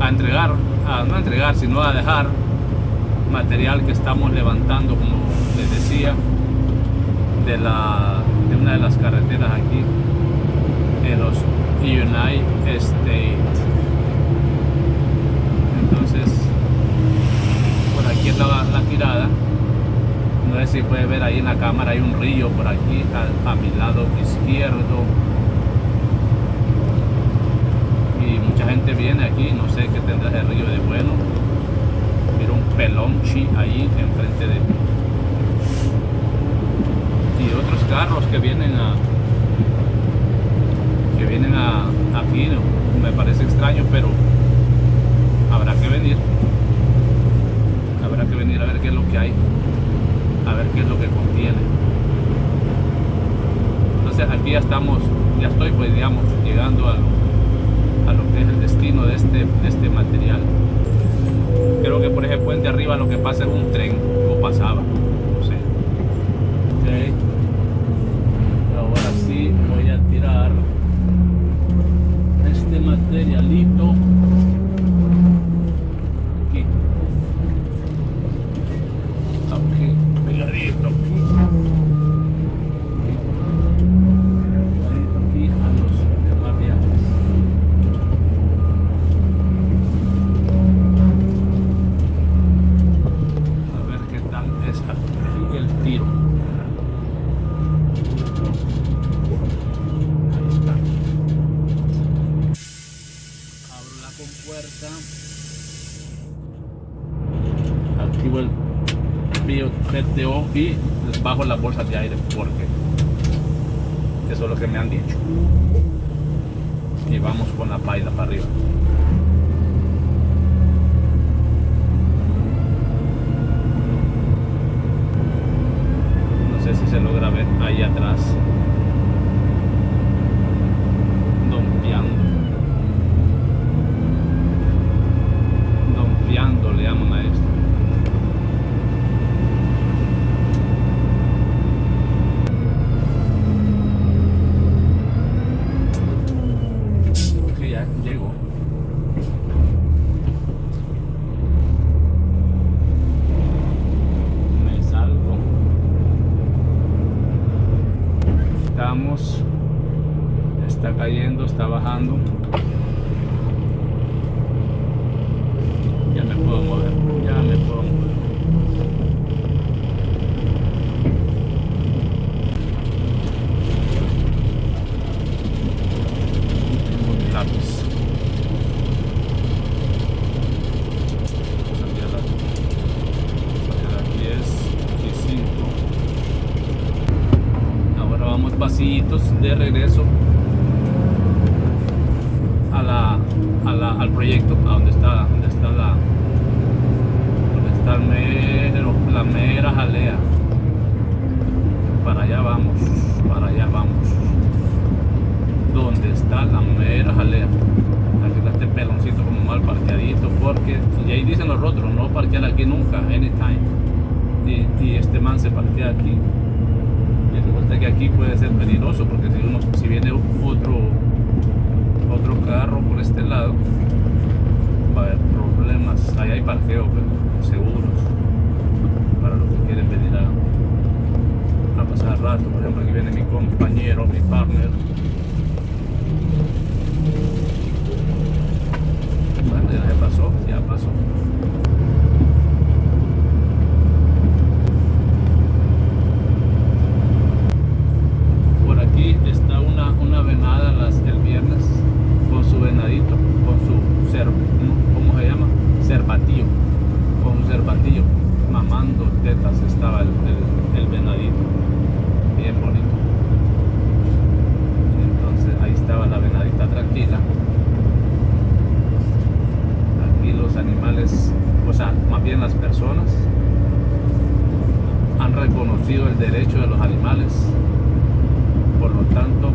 entregar, no a entregar, sino a dejar material que estamos levantando, como les decía, de una de las carreteras aquí en los United States. Entonces, por aquí es la tirada. No sé si puede ver ahí en la cámara, hay un río por aquí a mi lado izquierdo. Y mucha gente viene aquí, no sé qué tendrá ese río de bueno. Mira un pelonchi ahí enfrente de mí. Y otros carros que vienen aquí, ¿no? Me parece extraño, pero habrá que venir a ver qué es lo que hay, a ver qué es lo que contiene. Entonces aquí ya estoy pues digamos llegando a lo que es el destino de este material. Creo que por ese puente arriba lo que pasa es un tren, o pasaba, no sé. Okay. Ahora sí voy a tirar este materialito aquí, pegadito aquí a los demás viajes. A ver qué tal es aquí el tiro. Ahí está. Abro la compuerta, activo el GTO y les bajo las bolsas de aire, porque eso es lo que me han dicho. Y vamos con la paila para arriba. No sé si se logra ver ahí atrás, dompeando le llaman a esto. Ok, ya llego. Me salgo. Está cayendo, está bajando. Ya me puedo mover. Tengo mi lápiz. Aquí es 5. Ahora vamos pasitos de regreso al proyecto, a donde está la mera jalea. Para allá vamos. Donde está la mera jalea. Aquí está este peloncito como mal parqueadito, porque, y ahí dicen los otros, no parquear aquí nunca, anytime. Y este man se parquea aquí. Y resulta que aquí puede ser peligroso, porque si viene otro carro por este lado, va a haber problemas. Ahí hay parqueo, pero seguros para los que quieren venir a pasar rato. Por ejemplo, aquí viene mi compañero, mi partner. Bueno, ya pasó. Por aquí está una venada el viernes con su venadito, con su ¿cómo se llama? Cervatillo. Con su cervatillo, mamando tetas estaba el venadito, bien bonito. Entonces ahí estaba la venadita tranquila. Aquí los animales, o sea, más bien las personas, han reconocido el derecho de los animales. Por lo tanto,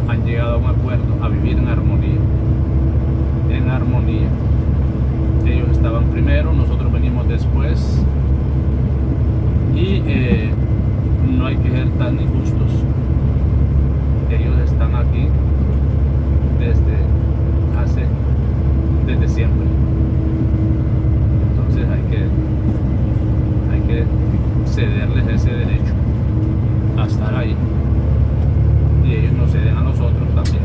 han llegado a un acuerdo a vivir en armonía. Ellos estaban primero, nosotros venimos después, y no hay que ser tan injustos. Ellos están aquí desde cederles ese derecho a estar ahí, y ellos nos ceden a nosotros también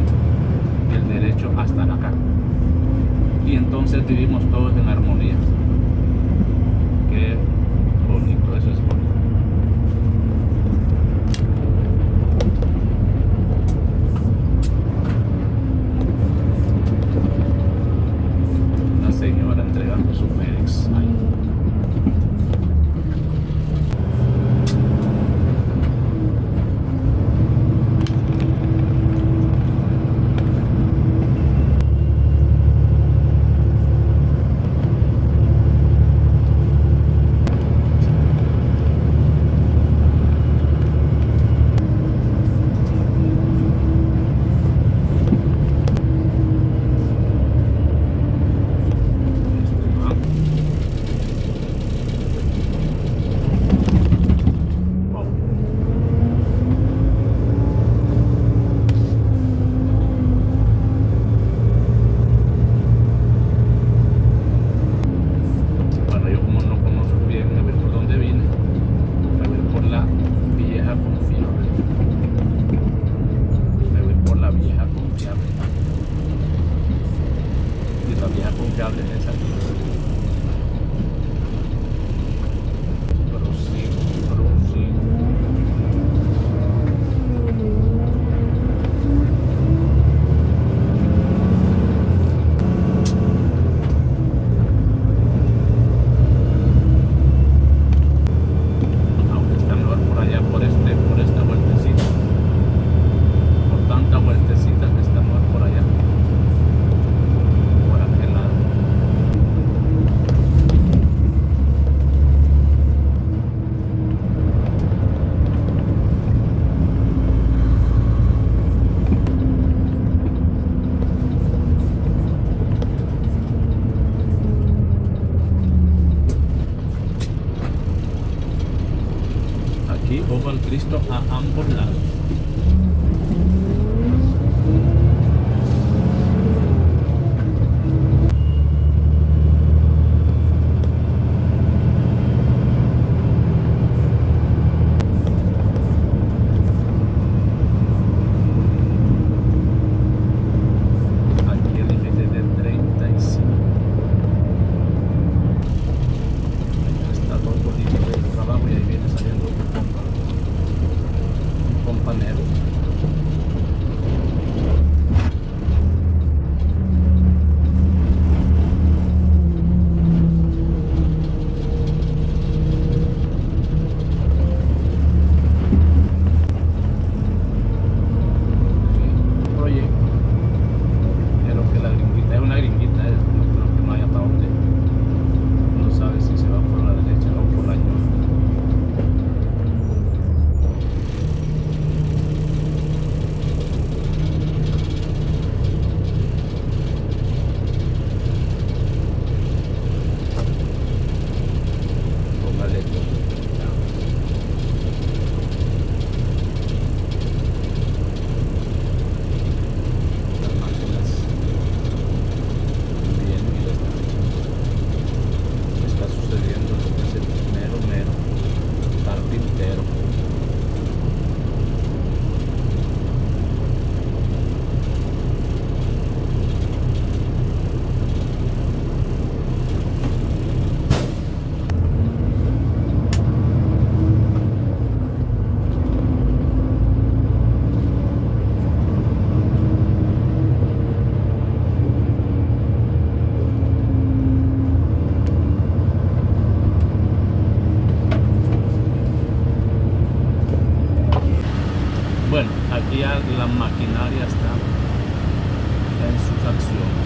el derecho a estar acá, y entonces vivimos todos en armonía. Qué bonito, eso es bonito. La señora entregando su FedEx ahí. Aquí, ojo al Cristo a ambos lados. Aquí el límite de 35. Ahí está todo bonito el trabajo y ahí viene saliendo un compañero. Bueno, aquí ya la maquinaria está en sus acciones.